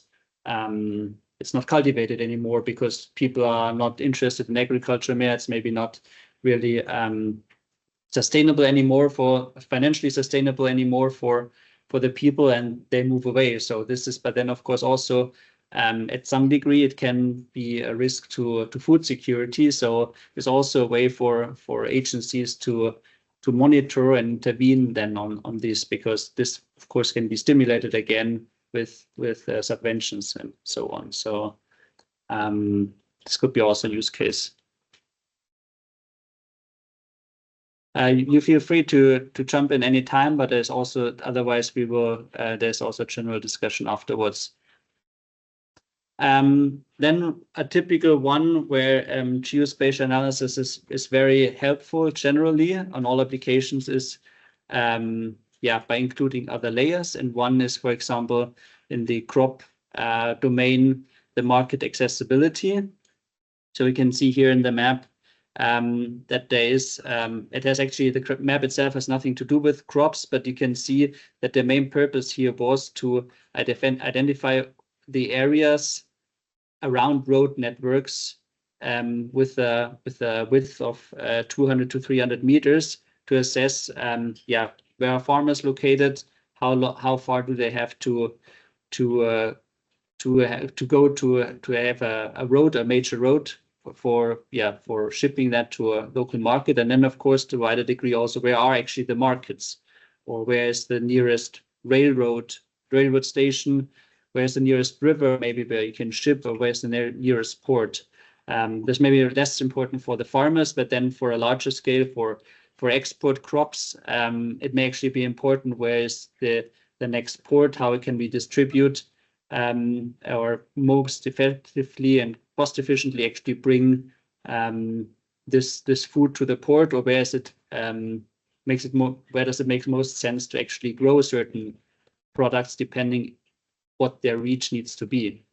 it's not cultivated anymore, because people are not interested in agriculture more. It's maybe not really sustainable anymore, financially sustainable anymore for the people, and they move away. So this is, but then of course also at some degree it can be a risk to food security. So there's also a way for agencies to monitor and intervene then on this, because this of course can be stimulated again with subventions and so on. So this could be also a use case. You feel free to jump in any time, but there's also, otherwise we will, there's also general discussion afterwards. Then a typical one where geospatial analysis is very helpful generally on all applications is by including other layers. And one is, for example, in the crop domain, the market accessibility. So we can see here in the map that there is, it has actually, the map itself has nothing to do with crops, but you can see that the main purpose here was to identify the areas around road networks with a width of 200 to 300 meters to assess where are farmers located, how far do they have to go to have a road, a major road for shipping that to a local market. And then of course to a wider degree also, where are actually the markets, or where is the nearest railroad station, where's the nearest river maybe where you can ship, or where's the nearest port. This may be less important for the farmers, but then for a larger scale, for export crops, it may actually be important where is the next port, how it can be distributed, or most effectively and cost efficiently actually bring this food to the port, or where is it where does it make most sense to actually grow certain products depending what their reach needs to be,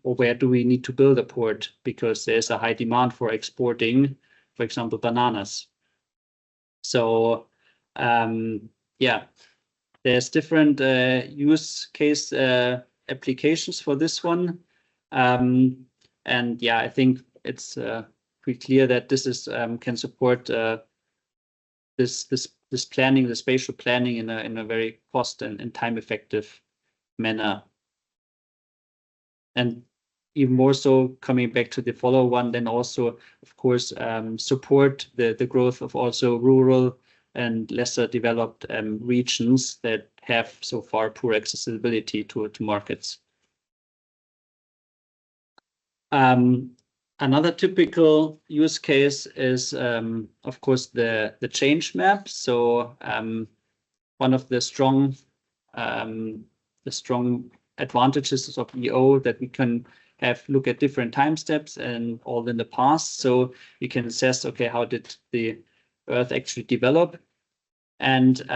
or where do we need to build a port because there's a high demand for exporting, for example, bananas. So there's different use case applications for this one. And I think it's pretty clear that this is can support this planning, the spatial planning in a very cost and time effective manner. And even more so, coming back to the follow one, then also, of course, support the growth of also rural and lesser developed regions that have so far poor accessibility to markets. Another typical use case is, of course, the change map. So one of the strong advantages of EO that we can look at different time steps and all in the past, so you can assess, okay, how did the Earth actually develop? And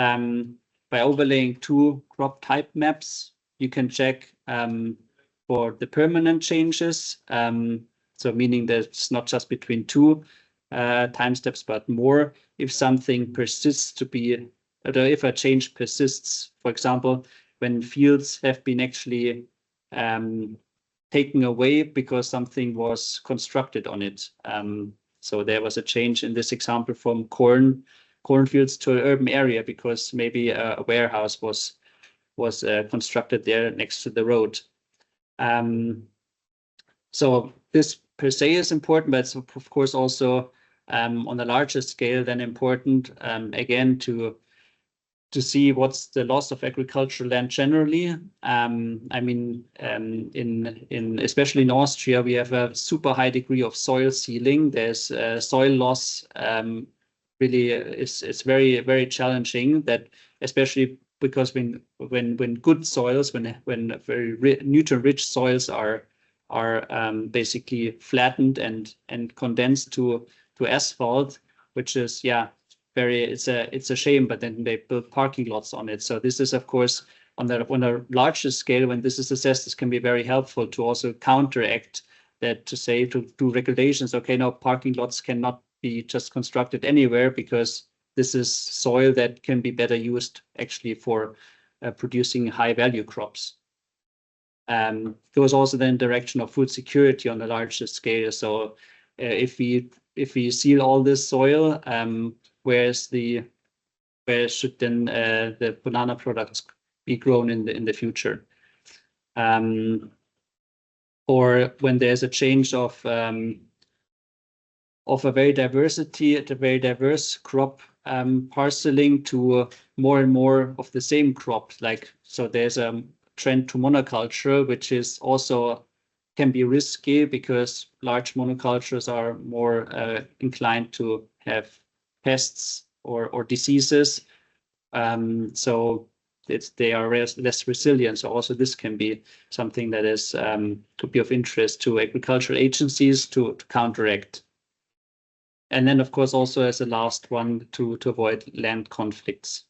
by overlaying two crop type maps, you can check for the permanent changes. So meaning that it's not just between two time steps, but more if something persists to be, or if a change persists, for example, when fields have been actually taken away because something was constructed on it. So there was a change in this example from cornfields to an urban area because maybe a warehouse was constructed there next to the road. So this per se is important, but it's of course also on a larger scale, then important again to see what's the loss of agricultural land generally. I mean, in especially in Austria, we have a super high degree of soil sealing. There's soil loss. Really, it's very, very challenging. That especially because when good soils, when very nutrient-rich soils are basically flattened and condensed to asphalt, which is it's a shame, but then they build parking lots on it. So this is, of course, on a larger scale, when this is assessed, this can be very helpful to also counteract that, to say, to do regulations. Okay, no, parking lots cannot be just constructed anywhere, because this is soil that can be better used actually for producing high value crops. Goes also then in direction of food security on a larger scale. So if we seal all this soil, where should then the banana products be grown in the future? Or when there's a change of a very diverse crop parceling to more and more of the same crop. Like, so there's a trend to monoculture, which is also can be risky, because large monocultures are more inclined to have pests or diseases. So they are less resilient. So also this can be something that is could be of interest to agricultural agencies to counteract. And then, of course, also as a last one, to avoid land conflicts.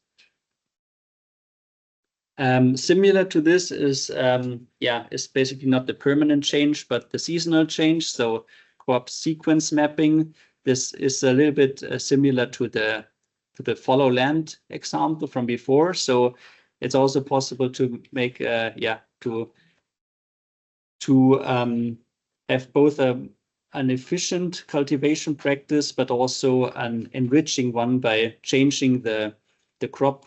Similar to this is basically not the permanent change, but the seasonal change. So crop sequence mapping. This is a little bit similar to the follow land example from before. So it's also possible to make to have both an efficient cultivation practice, but also an enriching one by changing the crop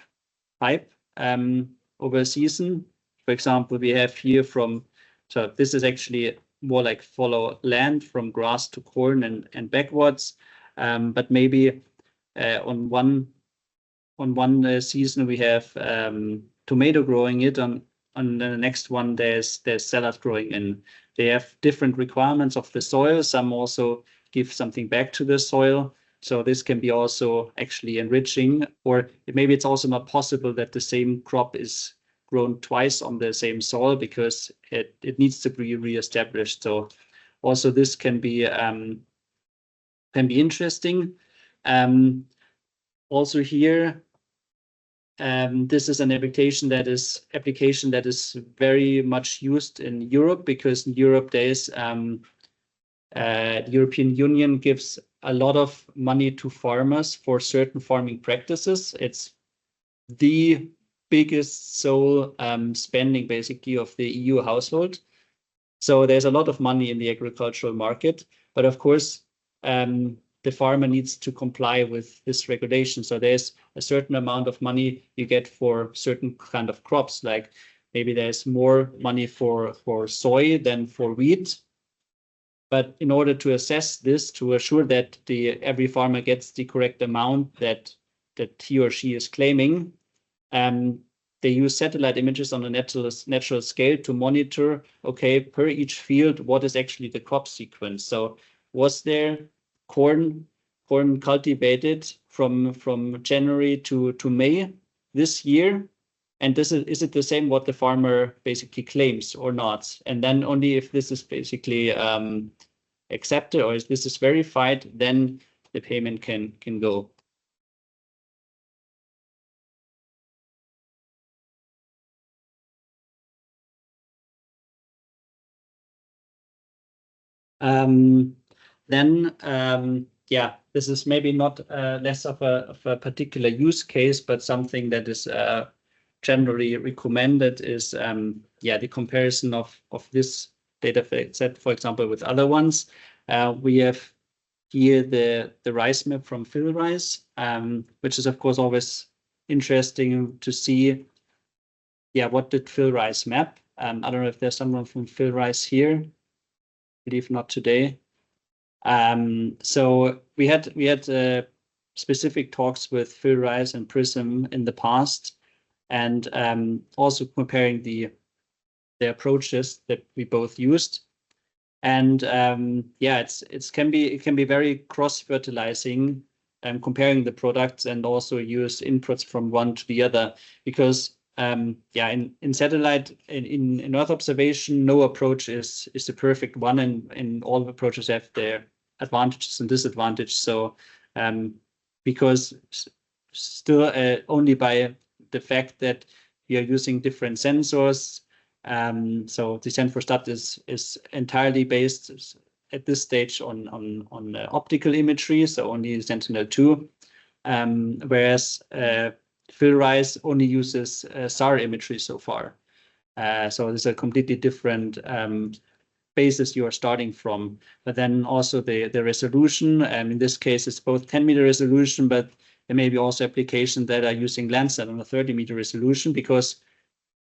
type over a season. For example, we have here so this is actually more like follow land from grass to corn and backwards. But maybe on one season we have tomato growing it, on the next one there's salad growing in. They have different requirements of the soil. Some also give something back to the soil. So this can be also actually enriching, or maybe it's also not possible that the same crop is grown twice on the same soil, because it needs to be reestablished. So also this can be interesting. Also here, this is an application that is very much used in Europe, because in Europe there is the European Union gives a lot of money to farmers for certain farming practices. It's the biggest sole spending basically of the EU household. So there's a lot of money in the agricultural market, but of course the farmer needs to comply with this regulation. So there's a certain amount of money you get for certain kind of crops, like maybe there's more money for soy than for wheat. But in order to assess this, to assure that every farmer gets the correct amount that he or she is claiming, they use satellite images on a natural scale to monitor, okay, per each field, what is actually the crop sequence. So was there corn cultivated from January to May this year? And is it the same what the farmer basically claims or not? And then only if this is basically accepted, or if this is verified, then the payment can go. This is maybe not less of a particular use case, but something that is generally recommended is the comparison of this data set, for example, with other ones. We have here the rice map from PhilRice, which is of course always interesting to see. What did PhilRice map? I don't know if there's someone from PhilRice here. I believe not today. So we had specific talks with Phil Rice and Prism in the past, and also comparing the approaches that we both used. And yeah, it can be very cross-fertilizing, comparing the products and also use inputs from one to the other, because yeah, in satellite, in Earth observation, no approach is the perfect one, and all approaches have their advantages and disadvantages. So because still only by the fact that we are using different sensors, so the Senforstat is entirely based at this stage on optical imagery, so only Sentinel-2, whereas Phil Rice only uses SAR imagery so far. So there's a completely different basis you are starting from. But then also the resolution, in this case, it's both 10-meter resolution, but there may be also applications that are using Landsat on a 30-meter resolution, because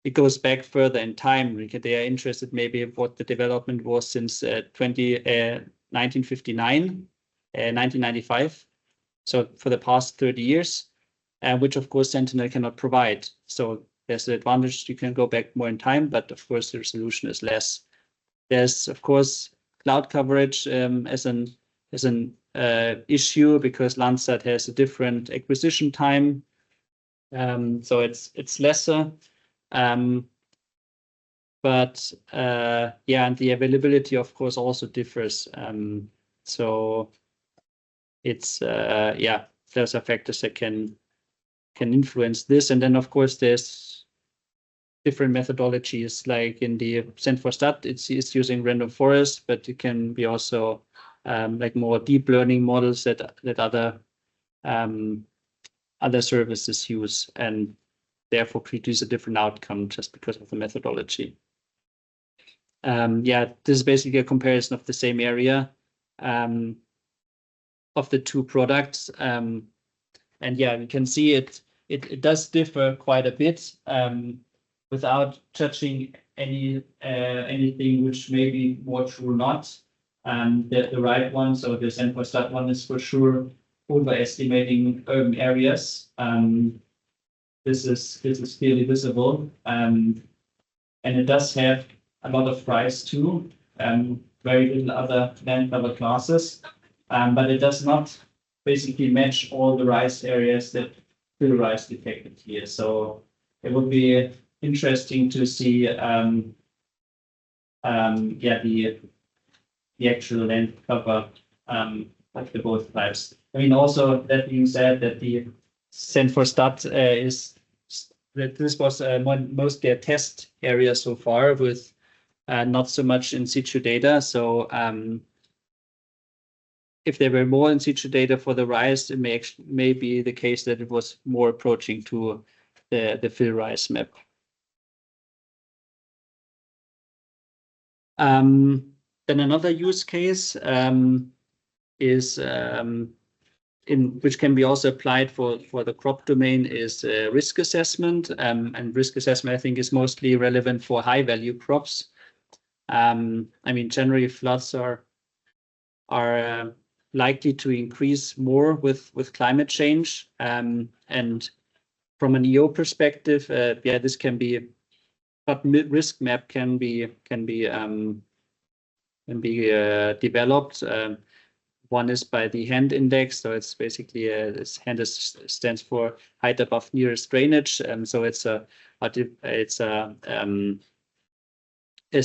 it goes back further in time. They are interested maybe what the development was since 1959, 1995. So for the past 30 years, which of course Sentinel cannot provide. So there's the advantage, you can go back more in time, but of course the resolution is less. There's of course cloud coverage as an issue, because Landsat has a different acquisition time. So it's lesser. But yeah, and the availability of course also differs. So it's yeah, there's factors that can influence this. And then of course there's different methodologies, like in the Senforstat, it's using random forest, but it can be also like more deep learning models that other services use, and therefore produce a different outcome just because of the methodology. Yeah, this is basically a comparison of the same area of the two products. And yeah, we can see it does differ quite a bit, without touching anything which may be more true or not. The right one, so the Senforstat one, is for sure overestimating urban areas. This is clearly visible, and it does have a lot of rice too, very little other land cover classes, but it does not basically match all the rice areas that Phil Rice detected here. So it would be interesting to see yeah, the actual land cover of the both types. I mean, also that being said, that the Senforstat this was mostly a test area so far, with not so much in situ data. So if there were more in situ data for the rice, it may be the case that it was more approaching to the Phil Rice map. Then another use case is which can be also applied for the crop domain, is risk assessment. And risk assessment, I think, is mostly relevant for high value crops. I mean, generally floods are likely to increase more with climate change. And from an EO perspective, yeah, this can be, but risk map can be developed. One is by the HAND index, so it's basically HAND stands for height above nearest drainage. So it's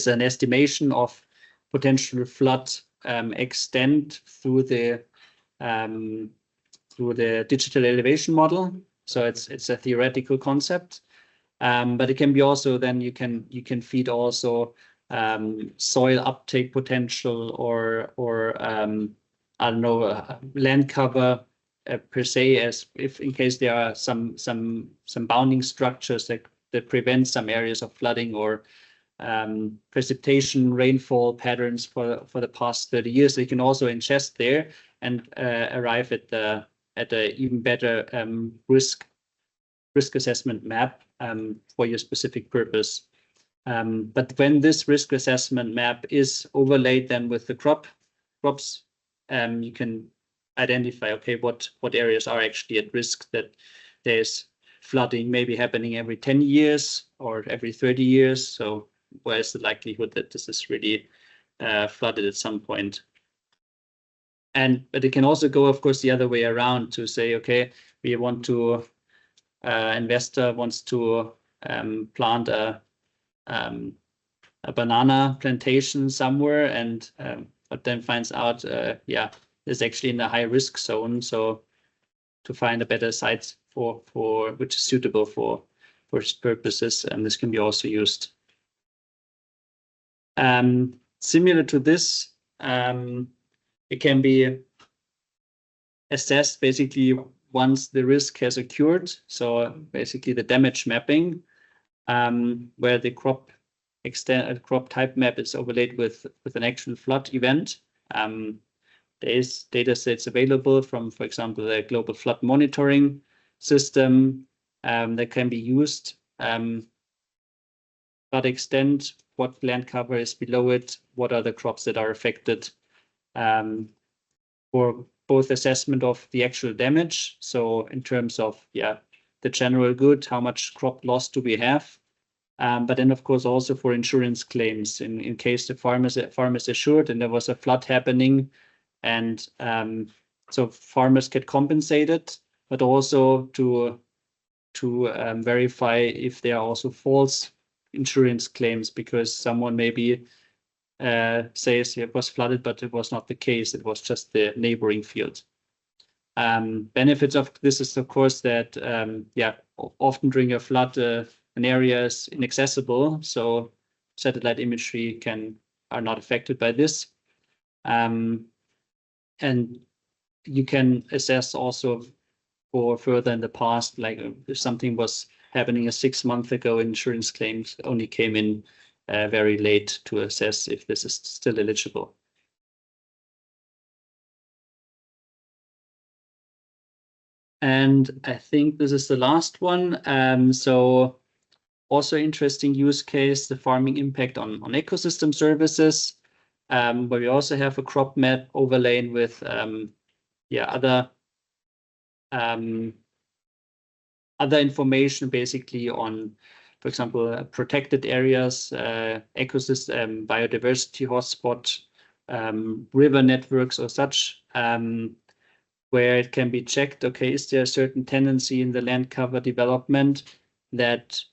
an estimation of potential flood extent through the digital elevation model. So it's a theoretical concept, but it can be also, then you can feed also soil uptake potential, or I don't know, land cover per se, as if in case there are some bounding structures that prevent some areas of flooding, or precipitation rainfall patterns for the past 30 years. They can also ingest there and arrive at a even better risk assessment map for your specific purpose. But when this risk assessment map is overlaid then with the crops you can identify, okay, what areas are actually at risk, that there's flooding maybe happening every 10 years or every 30 years. So where is the likelihood that this is really flooded at some point? But it can also go, of course, the other way around to say, okay, we want to, investor wants to plant a banana plantation somewhere, and but then finds out, yeah, it's actually in a high risk zone. So to find a better site for which is suitable for its purposes, and this can be also used. Similar to this, it can be assessed basically once the risk has occurred. So basically the damage mapping, where the crop type map is overlaid with an actual flood event. There is data sets available from, for example, the global flood monitoring system that can be used. But extent, what land cover is below it, what are the crops that are affected, for both assessment of the actual damage. So in terms of, yeah, the general good, how much crop loss do we have? But then, of course, also for insurance claims in case the farm is assured and there was a flood happening, and so farmers get compensated, but also to verify if there are also false insurance claims, because someone maybe says it was flooded, but it was not the case. It was just the neighboring field. Benefits of this is, of course, that yeah, often during a flood, an area is inaccessible, so satellite imagery are not affected by this. And you can assess also for further in the past, like if something was happening 6 months ago, insurance claims only came in very late to assess if this is still eligible. And I think this is the last one. So also interesting use case, the farming impact on ecosystem services, where we also have a crop map overlaid with yeah, other information basically on, for example, protected areas, ecosystem, biodiversity hotspot, river networks or such, where it can be checked, okay, is there a certain tendency in the land cover development that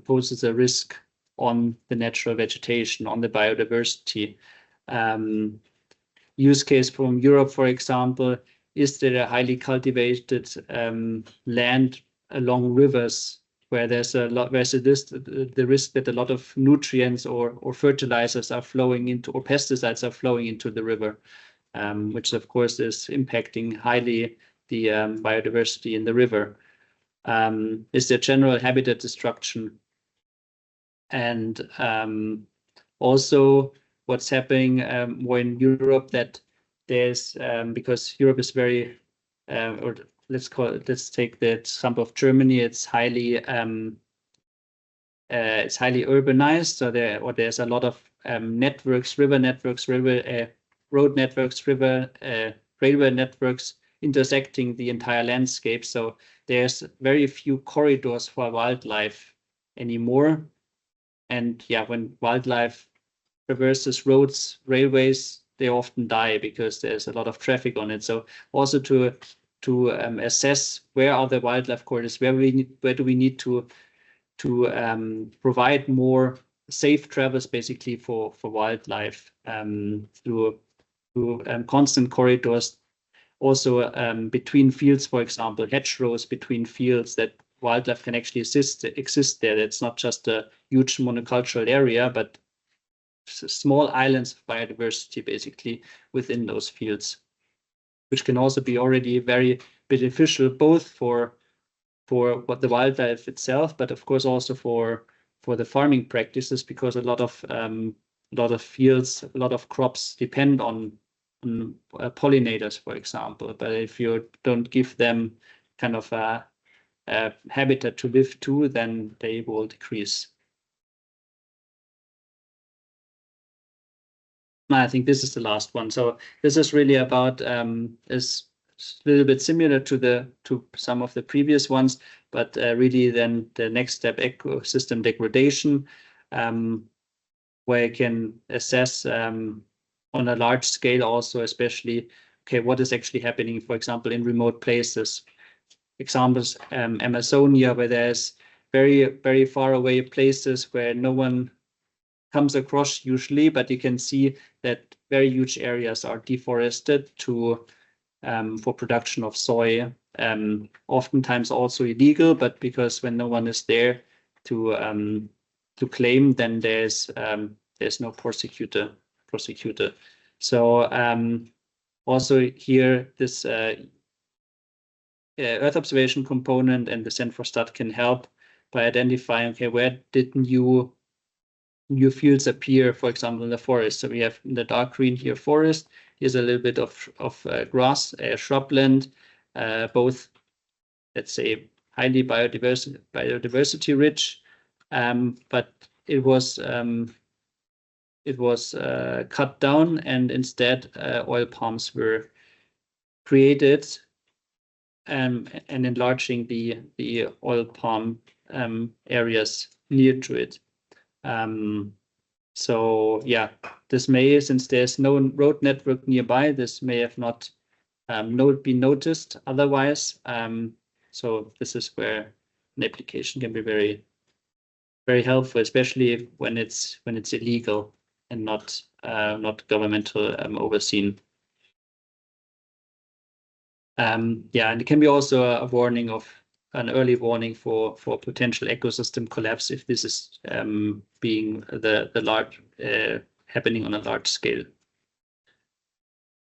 poses a risk on the natural vegetation, on the biodiversity? Use case from Europe, for example, is there a highly cultivated land along rivers where there's the risk that a lot of nutrients or fertilizers are flowing into, or pesticides are flowing into the river, which of course is impacting highly the biodiversity in the river. Is there general habitat destruction? And also what's happening more in Europe, that there's because Europe is very or let's take the example of Germany. It's highly urbanized, so there's a lot of networks, river networks, road networks, railway networks intersecting the entire landscape. So there's very few corridors for wildlife anymore. And yeah, when wildlife traverses roads, railways, they often die because there's a lot of traffic on it. So also to assess where are the wildlife corridors, where do we need to provide more safe travels basically for wildlife through constant corridors. Also between fields, for example, hedgerows between fields, that wildlife can actually exist there. It's not just a huge monocultural area, but small islands of biodiversity basically within those fields, which can also be already very beneficial both for what the wildlife itself, but of course also for the farming practices, because a lot of fields, a lot of crops depend on pollinators, for example. But if you don't give them kind of a habitat to live to, then they will decrease. I think this is the last one. So this is really about is a little bit similar to some of the previous ones, but really then the next step, ecosystem degradation, where you can assess on a large scale also, especially, okay, what is actually happening, for example, in remote places. Examples, Amazonia, where there's very, very far away places where no one comes across usually, but you can see that very huge areas are deforested to for production of soy, oftentimes also illegal, but because when no one is there to claim, then there's no prosecutor. So also here this Earth observation component and the Senfrostat can help by identifying, okay, where did new fields appear, for example, in the forest. So we have in the dark green here forest. Here's a little bit of grass, shrubland, both, let's say, highly biodiversity rich, but it was cut down, and instead oil palms were created, and enlarging the oil palm areas near to it. So yeah, this may, since there's no road network nearby, this may have not been noticed otherwise. So this is where an application can be very, very helpful, especially when it's illegal and not governmental overseen. Yeah, and it can be also a warning of an early warning for potential ecosystem collapse if this is being the large happening on a large scale.